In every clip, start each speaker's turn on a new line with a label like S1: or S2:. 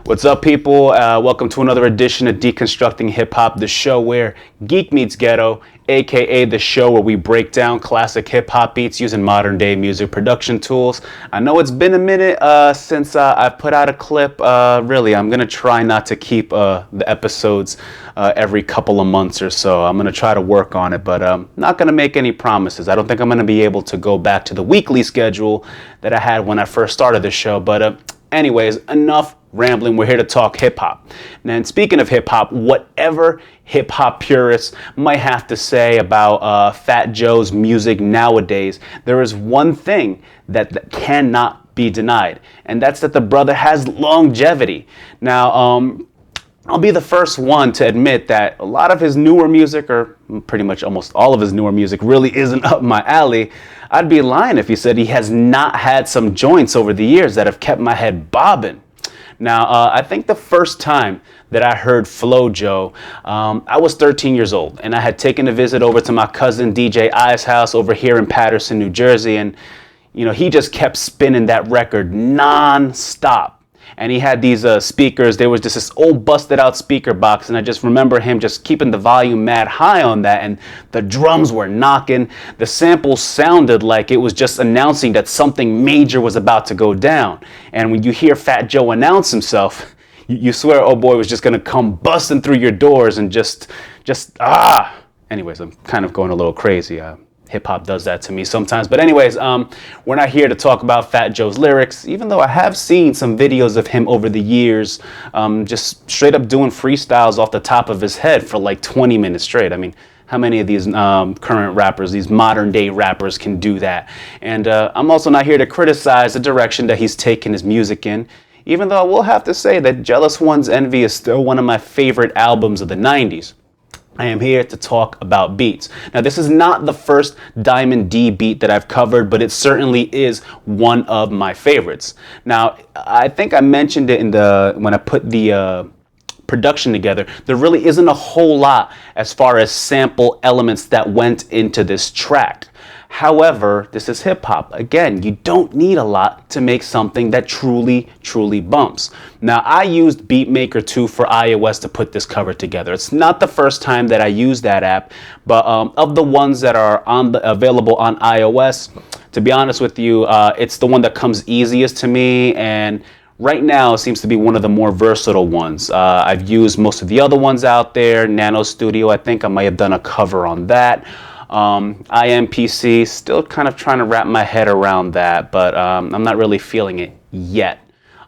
S1: What's up, people? Welcome to another edition of Deconstructing Hip Hop, the show where geek meets ghetto, aka the show where we break down classic hip hop beats using modern day music production tools. I know it's been a minute since I've put out a clip. Really, I'm gonna try not to keep the episodes every couple of months or so. I'm gonna try to work on it, but not gonna make any promises. I don't think I'm gonna be able to go back to the weekly schedule that I had when I first started the show, but anyways, enough rambling. We're here to talk hip hop. And speaking of hip hop, whatever hip hop purists might have to say about Fat Joe's music nowadays, there is one thing that cannot be denied, and that's that the brother has longevity. Now, I'll be the first one to admit that a lot of his newer music, or pretty much almost all of his newer music, really isn't up my alley. I'd be lying if he said he has not had some joints over the years that have kept my head bobbing. Now, I think the first time that I heard Flow Joe, I was 13 years old, and I had taken a visit over to my cousin DJ I's house over here in Paterson, New Jersey, and he just kept spinning that record non-stop. And he had these speakers. There was just this old busted out speaker box, and I just remember him just keeping the volume mad high on that, and the drums were knocking. The sample sounded like it was just announcing that something major was about to go down. And when you hear Fat Joe announce himself, you swear, oh boy, was just gonna come busting through your doors and just Anyways, I'm kind of going a little crazy. Hip hop does that to me sometimes. But anyways, we're not here to talk about Fat Joe's lyrics, even though I have seen some videos of him over the years, just straight up doing freestyles off the top of his head for like 20 minutes straight. I mean, how many of these current rappers, these modern day rappers can do that? And I'm also not here to criticize the direction that he's taken his music in, even though I will have to say that Jealous One's Envy is still one of my favorite albums of the 90s. I am here to talk about beats. Now, this is not the first Diamond D beat that I've covered, but it certainly is one of my favorites. Now, I think I mentioned it when I put the production together. There really isn't a whole lot as far as sample elements that went into this track. However, this is hip hop. Again, you don't need a lot to make something that truly bumps. Now, I used Beatmaker 2 for iOS to put this cover together. It's not the first time that I used that app, but of the ones that are available on iOS, to be honest with you, it's the one that comes easiest to me, and right now it seems to be one of the more versatile ones. I've used most of the other ones out there. Nano Studio, I think I might have done a cover on that. IMPC, still kind of trying to wrap my head around that, but I'm not really feeling it yet.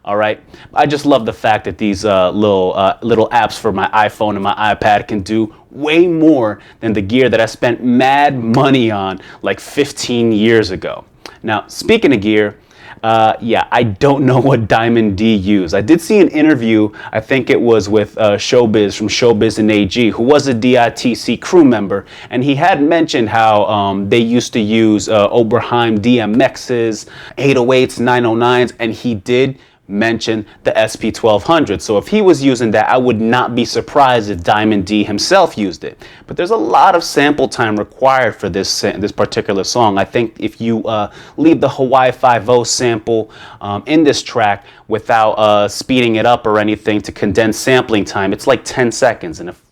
S1: All right, I just love the fact that these little apps for my iPhone and my iPad can do way more than the gear that I spent mad money on like 15 years ago. Now, speaking of gear, I don't know what Diamond D used. I did see an interview, I think it was with Showbiz from Showbiz and AG, who was a DITC crew member, and he had mentioned how they used to use Oberheim DMXs, 808s, 909s, and he did mention the SP1200. So if he was using that, I would not be surprised if Diamond D himself used it. But there's a lot of sample time required for this particular song. I think if you leave the Hawaii 5-0 sample in this track without speeding it up or anything to condense sampling time, it's like 10 seconds. And if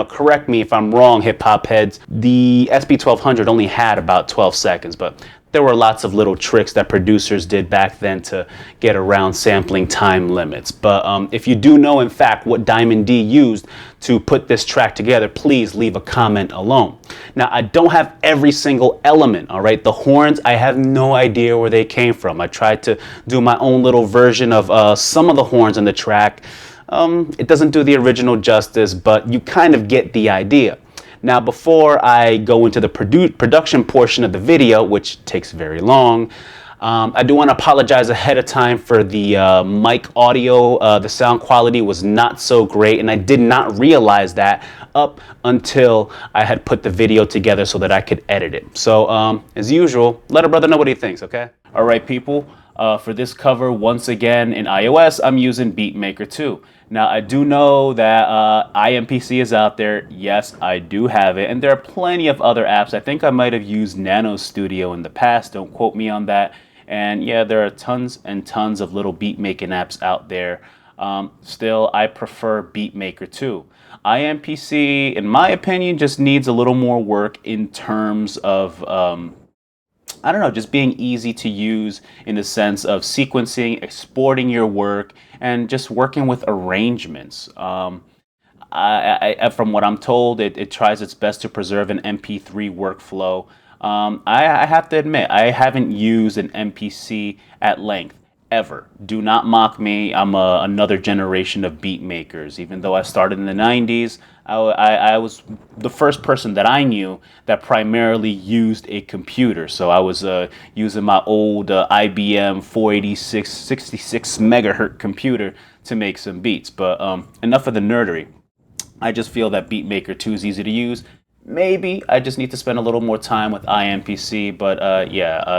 S1: correct me if I'm wrong, hip hop heads, the SP1200 only had about 12 seconds, but there were lots of little tricks that producers did back then to get around sampling time limits. But if you do know, in fact, what Diamond D used to put this track together, please leave a comment alone. Now, I don't have every single element, all right? The horns, I have no idea where they came from. I tried to do my own little version of some of the horns in the track. It doesn't do the original justice, but you kind of get the idea. Now, before I go into the production portion of the video, which takes very long, I do want to apologize ahead of time for the mic audio. The sound quality was not so great, and I did not realize that up until I had put the video together so that I could edit it. So, as usual, let a brother know what he thinks, okay? All right, people. For this cover, once again, in iOS, I'm using Beatmaker 2. Now, I do know that IMPC is out there. Yes, I do have it. And there are plenty of other apps. I think I might have used Nano Studio in the past. Don't quote me on that. And yeah, there are tons and tons of little beat making apps out there. Still, I prefer Beatmaker 2. IMPC, in my opinion, just needs a little more work in terms of I don't know, just being easy to use in the sense of sequencing, exporting your work, and just working with arrangements. From what I'm told, it tries its best to preserve an MP3 workflow. I have to admit, I haven't used an MPC at length ever. Do not mock me. I'm another generation of beat makers. Even though I started in the 90s, I was the first person that I knew that primarily used a computer. So I was using my old IBM 486 66 megahertz computer to make some beats. But enough of the nerdery. I just feel that Beatmaker 2 is easy to use. Maybe I just need to spend a little more time with IMPC, but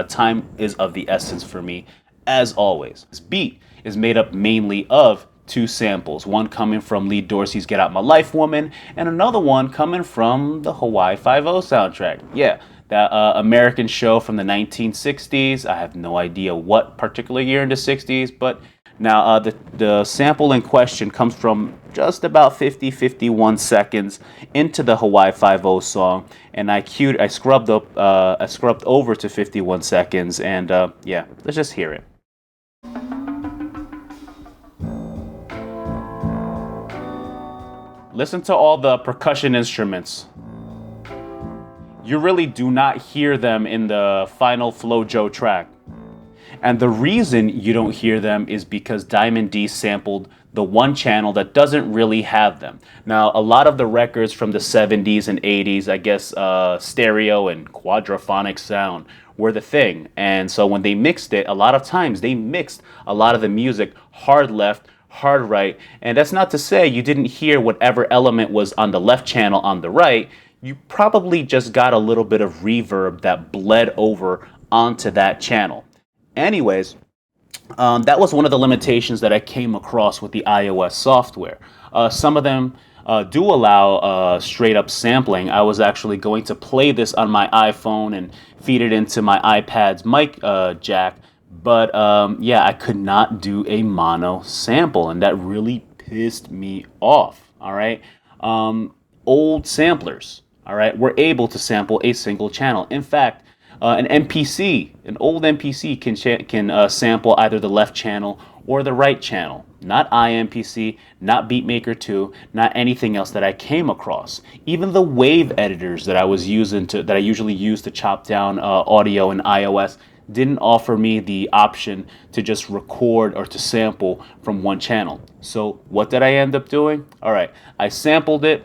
S1: time is of the essence for me, as always. This beat is made up mainly of two samples, one coming from Lee Dorsey's Get Out My Life Woman, and another one coming from the Hawaii Five-O soundtrack. Yeah, that American show from the 1960s. I have no idea what particular year in the 60s, but now, the sample in question comes from just about 51 seconds into the Hawaii Five-O song, and I scrubbed over to 51 seconds, and yeah, let's just hear it. Listen to all the percussion instruments. You really do not hear them in the final FloJo track. And the reason you don't hear them is because Diamond D sampled the one channel that doesn't really have them. Now, a lot of the records from the 70s and 80s, I guess stereo and quadraphonic sound were the thing. And so when they mixed it, a lot of times they mixed a lot of the music hard left, hard right. And that's not to say you didn't hear whatever element was on the left channel on the right. You probably just got a little bit of reverb that bled over onto that channel. Anyways, that was one of the limitations that I came across with the iOS software. Some of them do allow straight up sampling. I was actually going to play this on my iPhone and feed it into my iPad's mic jack, but yeah, I could not do a mono sample, and that really pissed me off. All right, old samplers, all right, were able to sample a single channel. In fact, an old MPC can sample either the left channel or the right channel. Not IMPC, not Beatmaker 2, not anything else that I came across. Even the wave editors that I usually use to chop down audio in iOS didn't offer me the option to just record or to sample from one channel. So what did I end up doing? All right, I sampled it,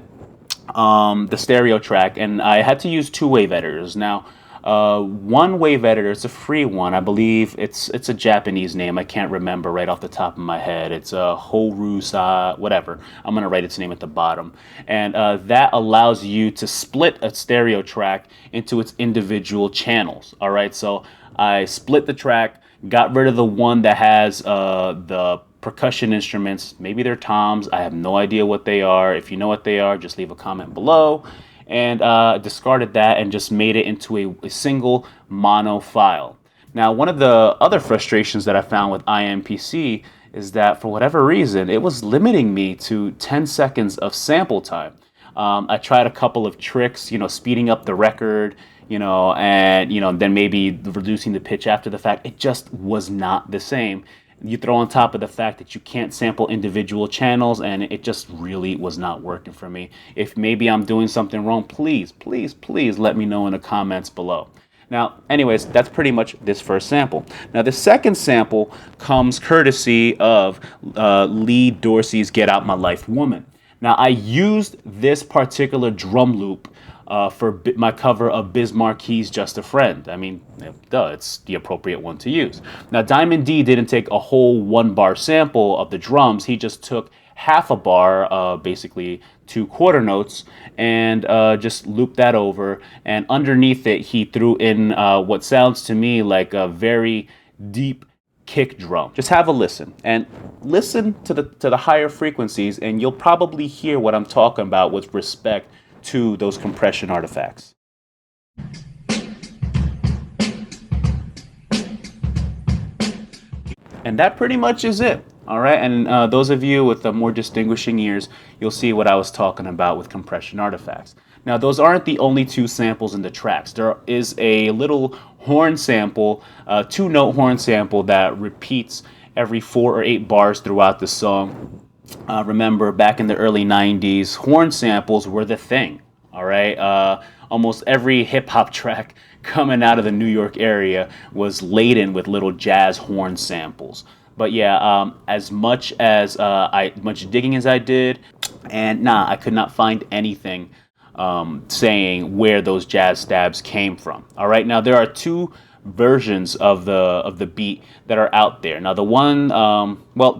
S1: the stereo track, and I had to use two wave editors. Now, one wave editor, it's a free one. I believe it's a Japanese name. I can't remember right off the top of my head. It's Horusa, whatever. I'm going to write its name at the bottom. And that allows you to split a stereo track into its individual channels. All right, so I split the track, got rid of the one that has the percussion instruments. Maybe they're toms. I have no idea what they are. If you know what they are, just leave a comment below. And discarded that and just made it into a single mono file. Now, one of the other frustrations that I found with IMPC is that for whatever reason, it was limiting me to 10 seconds of sample time. I tried a couple of tricks, speeding up the record, and, then maybe reducing the pitch after the fact. It just was not the same. You throw on top of the fact that you can't sample individual channels, and it just really was not working for me. If maybe I'm doing something wrong, please let me know in the comments below. Now, anyways, that's pretty much this first sample. Now, the second sample comes courtesy of Lee Dorsey's Get Out My Life Woman. Now, I used this particular drum loop for my cover of Biz Marquis's Just a Friend. I mean, duh, it's the appropriate one to use. Now, Diamond D didn't take a whole 1-bar sample of the drums. He just took half a bar, basically 2 quarter notes, and just looped that over. And underneath it, he threw in what sounds to me like a very deep kick drum. Just have a listen and listen to the higher frequencies, and you'll probably hear what I'm talking about with respect to those compression artifacts. And that pretty much is it. All right, and those of you with the more distinguishing ears, you'll see what I was talking about with compression artifacts. Now, those aren't the only two samples in the tracks. There is a little horn sample, two-note horn sample that repeats every 4 or 8 bars throughout the song. Remember, back in the early 90s, horn samples were the thing. All right. Almost every hip hop track coming out of the New York area was laden with little jazz horn samples. But yeah, much digging as I did, and I could not find anything saying where those jazz stabs came from. All right, now there are two versions of the beat that are out there. Now the one,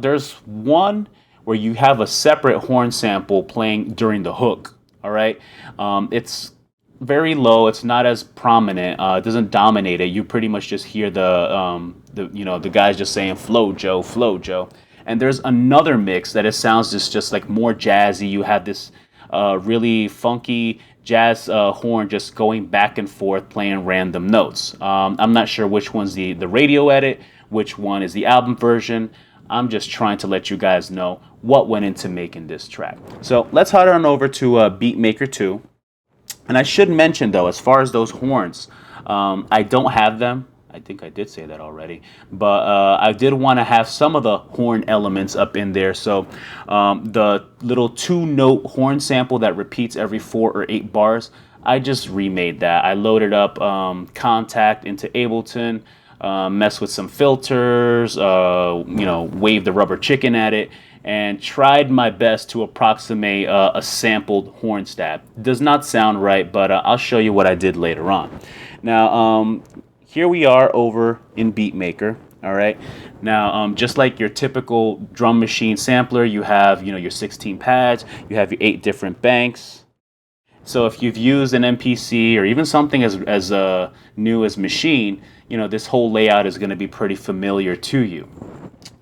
S1: there's one where you have a separate horn sample playing during the hook. All right, it's very low. It's not as prominent. It doesn't dominate it. You pretty much just hear the guys just saying "Flow Joe, Flow Joe." And there's another mix that it sounds just like more jazzy. You have this really funky jazz horn just going back and forth playing random notes. I'm not sure which one's the radio edit, which one is the album version. I'm just trying to let you guys know what went into making this track. So let's head on over to Beatmaker 2. And I should mention, though, as far as those horns, I don't have them. I think I did say that already. But I did want to have some of the horn elements up in there. So the little two-note horn sample that repeats every 4 or 8 bars, I just remade that. I loaded up Contact into Ableton, mess with some filters, wave the rubber chicken at it, and tried my best to approximate a sampled horn stab. Does not sound right, but I'll show you what I did later on. Now, here we are over in Beatmaker. All right. Now, just like your typical drum machine sampler, you have your 16 pads, you have your 8 different banks. So if you've used an MPC or even something as new as Machine, this whole layout is going to be pretty familiar to you.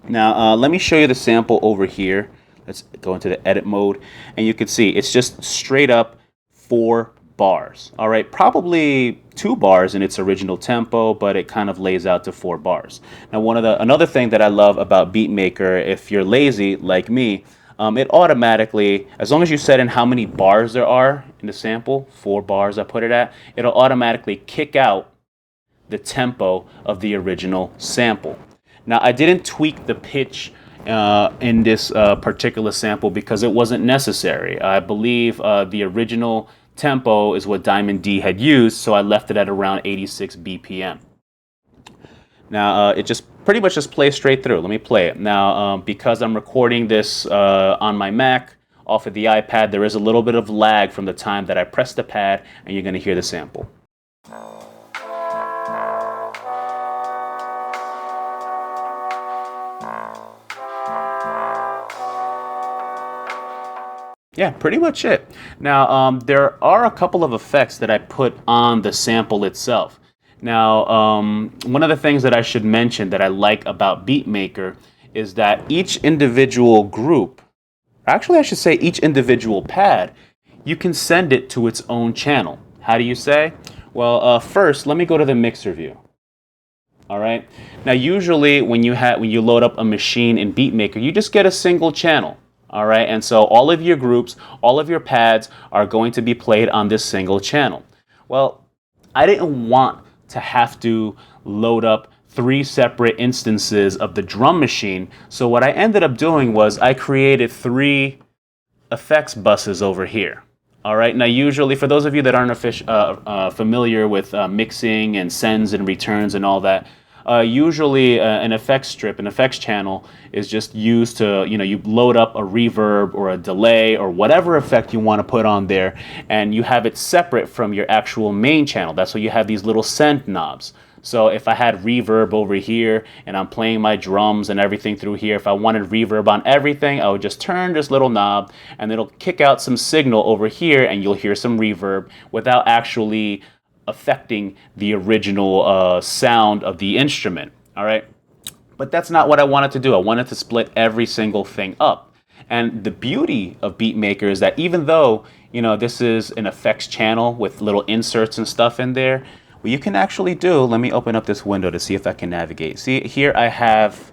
S1: Now, let me show you the sample over here. Let's go into the edit mode, and you can see it's just straight up 4 bars. All right, probably 2 bars in its original tempo, but it kind of lays out to 4 bars. Now, another thing that I love about Beatmaker, if you're lazy like me, it automatically, as long as you set in how many bars there are in the sample, 4 bars I put it at, it'll automatically kick out the tempo of the original sample. Now, I didn't tweak the pitch in this particular sample because it wasn't necessary. I believe the original tempo is what Diamond D had used, so I left it at around 86 BPM. Now, it just pretty much just plays straight through. Let me play it. Now, because I'm recording this on my Mac off of the iPad, there is a little bit of lag from the time that I press the pad, and you're going to hear the sample. Yeah, pretty much it. Now, there are a couple of effects that I put on the sample itself. Now, one of the things that I should mention that I like about Beatmaker is that each individual group, actually I should say each individual pad, you can send it to its own channel. How do you say? Well, first, let me go to the mixer view. All right. Now, usually when you load up a machine in Beatmaker, you just get a single channel. All right, and so all of your groups, all of your pads are going to be played on this single channel. Well, I didn't want to have to load up 3 separate instances of the drum machine, so what I ended up doing was I created 3 effects buses over here. All right, now usually for those of you that aren't familiar with mixing and sends and returns and all that, usually an effects strip, an effects channel is just used to, you load up a reverb or a delay or whatever effect you want to put on there, and you have it separate from your actual main channel. That's why you have these little send knobs. So if I had reverb over here and I'm playing my drums and everything through here, if I wanted reverb on everything, I would just turn this little knob and it'll kick out some signal over here and you'll hear some reverb without actually affecting the original sound of the instrument. All right, but that's not what I wanted to do. I wanted to split every single thing up. And the beauty of Beatmaker is that even though this is an effects channel with little inserts and stuff in there, what you can actually do, let me open up this window to see if I can navigate. See here I have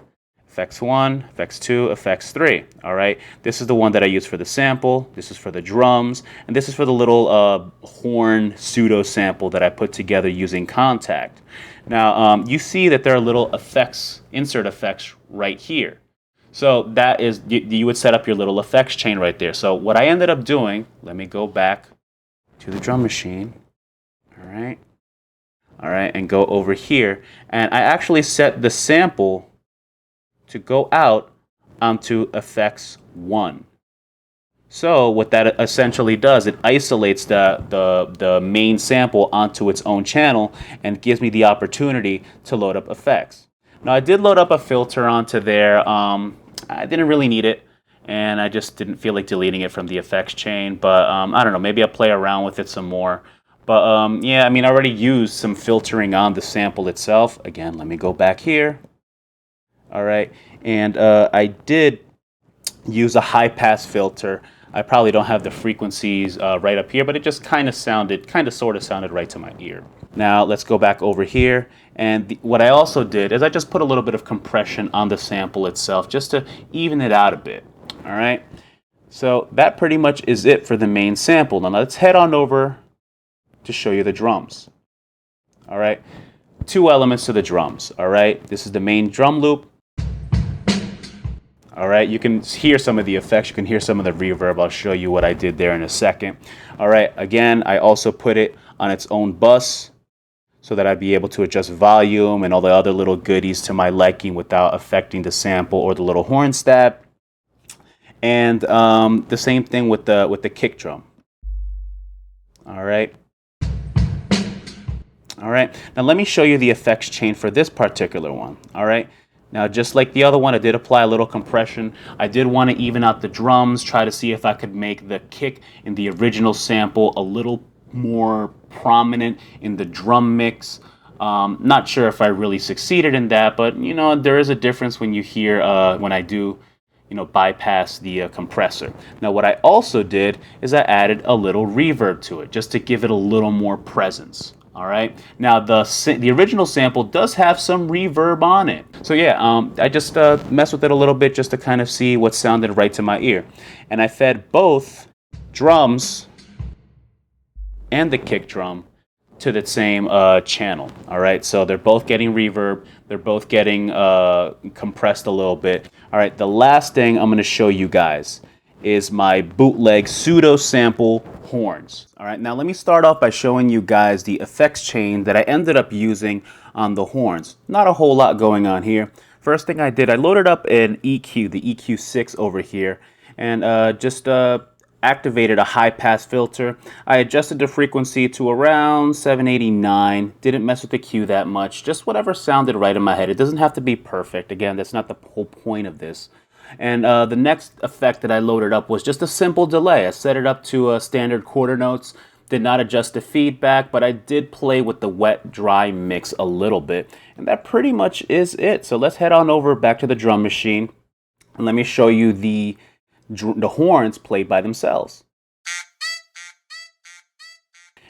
S1: effects 1, effects 2, effects 3. All right, this is the one that I use for the sample, this is for the drums, and this is for the little horn pseudo sample that I put together using Contact. Now, you see that there are little effects, insert effects right here. So that is, you would set up your little effects chain right there. So what I ended up doing, let me go back to the drum machine. All right, and go over here. And I actually set the sample to go out onto effects 1. So what that essentially does, it isolates the main sample onto its own channel and gives me the opportunity to load up effects. Now I did load up a filter onto there. I didn't really need it, and I just didn't feel like deleting it from the effects chain, but I don't know, maybe I'll play around with it some more. But yeah, I mean, I already used some filtering on the sample itself. Again, let me go back here. All right, and I did use a high pass filter. I probably don't have the frequencies right up here, but it just kind of sort of sounded right to my ear. Now let's go back over here, and what I also did is I just put a little bit of compression on the sample itself just to even it out a bit. All right, so that pretty much is it for the main sample. Now let's head on over to show you the drums. All right, 2 elements to the drums. All right, this is the main drum loop. All right, you can hear some of the effects, you can hear some of the reverb. I'll show you what I did there in a second. All right, again, I also put it on its own bus so that I'd be able to adjust volume and all the other little goodies to my liking without affecting the sample or the little horn stab. And the same thing with the kick drum. All right. All right, now let me show you the effects chain for this particular one. All right, now just like the other one, I did apply a little compression. I did want to even out the drums, try to see if I could make the kick in the original sample a little more prominent in the drum mix. Not sure if I really succeeded in that, but you know, there is a difference when you hear when I do, you know, bypass the compressor. Now what I also did is I added a little reverb to it just to give it a little more presence. All right, now the original sample does have some reverb on it. So yeah, I just messed with it a little bit just to kind of see what sounded right to my ear. And I fed both drums and the kick drum to the same channel. All right, so they're both getting reverb. They're both getting compressed a little bit. All right, the last thing I'm gonna show you guys is my bootleg pseudo sample horns. All right, now let me start off by showing you guys the effects chain that I ended up using on the horns. Not a whole lot going on here. First thing I did, I loaded up an EQ, the EQ6 over here, and just activated a high pass filter. I adjusted the frequency to around 789. Didn't mess with the Q that much, just whatever sounded right in my head. It doesn't have to be perfect. Again, that's not the whole point of this. And the next effect that I loaded up was just a simple delay. I set it up to standard quarter notes, did not adjust the feedback, but I did play with the wet-dry mix a little bit. And that pretty much is it. So let's head on over back to the drum machine, and let me show you the horns played by themselves.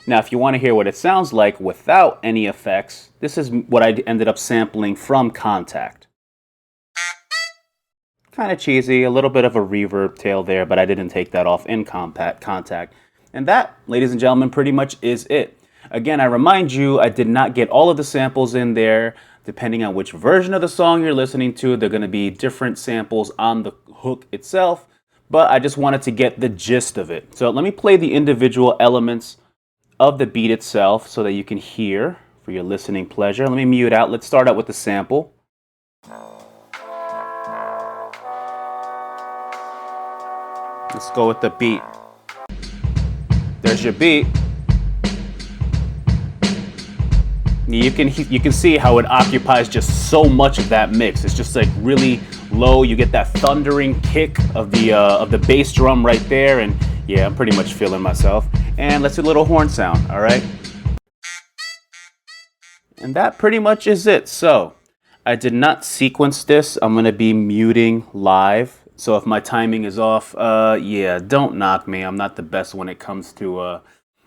S1: Now, if you want to hear what it sounds like without any effects, this is what I ended up sampling from Contact. Kind of cheesy, a little bit of a reverb tail there, but I didn't take that off in Contact. And that, ladies and gentlemen, pretty much is it. Again, I remind you, I did not get all of the samples in there. Depending on which version of the song you're listening to, they're going to be different samples on the hook itself, but I just wanted to get the gist of it. So let me play the individual elements of the beat itself so that you can hear for your listening pleasure. Let me mute out. Let's start out with the sample. Let's go with the beat. There's your beat. You can see how it occupies just so much of that mix. It's just like really low. You get that thundering kick of the bass drum right there, and yeah, I'm pretty much feeling myself. And let's do a little horn sound. All right. And that pretty much is it. So I did not sequence this. I'm gonna be muting live. So if my timing is off, yeah, don't knock me. I'm not the best when it comes to,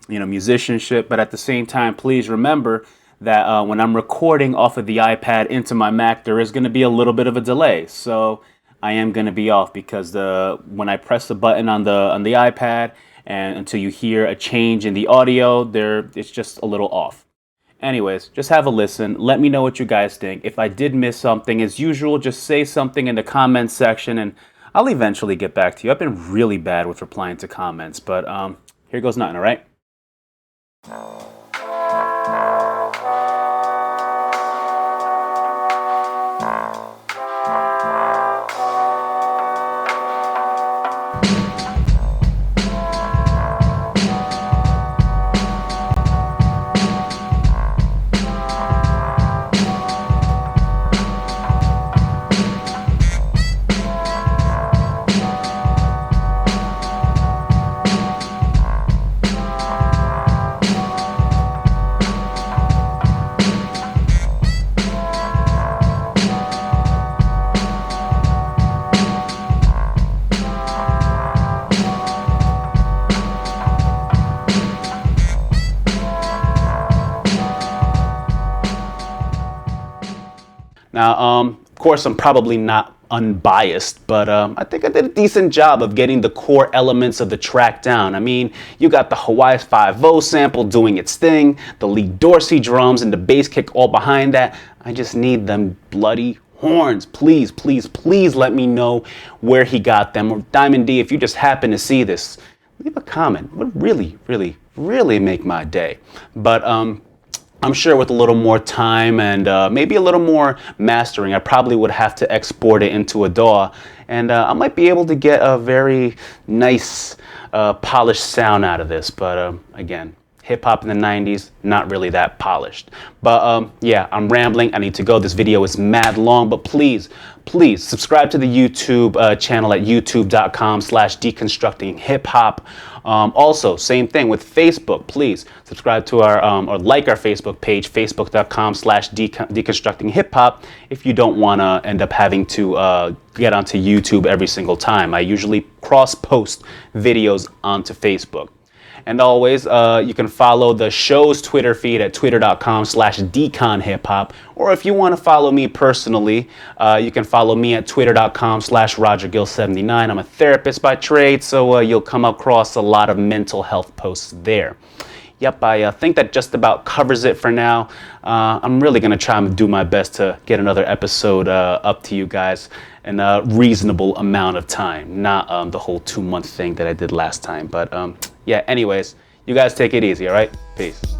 S1: musicianship. But at the same time, please remember that when I'm recording off of the iPad into my Mac, there is going to be a little bit of a delay. So I am going to be off because when I press the button on the iPad and until you hear a change in the audio, it's just a little off. Anyways, just have a listen. Let me know what you guys think. If I did miss something, as usual, just say something in the comments section and I'll eventually get back to you. I've been really bad with replying to comments, but here goes nothing, all right? Now, of course, I'm probably not unbiased, but I think I did a decent job of getting the core elements of the track down. I mean, you got the Hawaii 5-0 sample doing its thing, the Lee Dorsey drums and the bass kick all behind that. I just need them bloody horns. Please, please, please let me know where he got them. Or Diamond D, if you just happen to see this, leave a comment. It would really, really, really make my day. But I'm sure with a little more time and maybe a little more mastering, I probably would have to export it into a DAW, and I might be able to get a very nice, polished sound out of this. But again, hip-hop in the 90s, not really that polished. But yeah, I'm rambling. I need to go. This video is mad long, but please, please subscribe to the YouTube channel at youtube.com/deconstructinghiphop. Also, same thing with Facebook. Please subscribe to our or like our Facebook page, facebook.com/deconstructinghiphop, if you don't want to end up having to get onto YouTube every single time. I usually cross-post videos onto Facebook. And always, you can follow the show's Twitter feed at twitter.com/deconhiphop. Or if you want to follow me personally, you can follow me at twitter.com/RogerGill79. I'm a therapist by trade, so you'll come across a lot of mental health posts there. Yep, I think that just about covers it for now. I'm really going to try and do my best to get another episode up to you guys in a reasonable amount of time, not the whole 2-month thing that I did last time. But yeah, anyways, you guys take it easy, all right? Peace.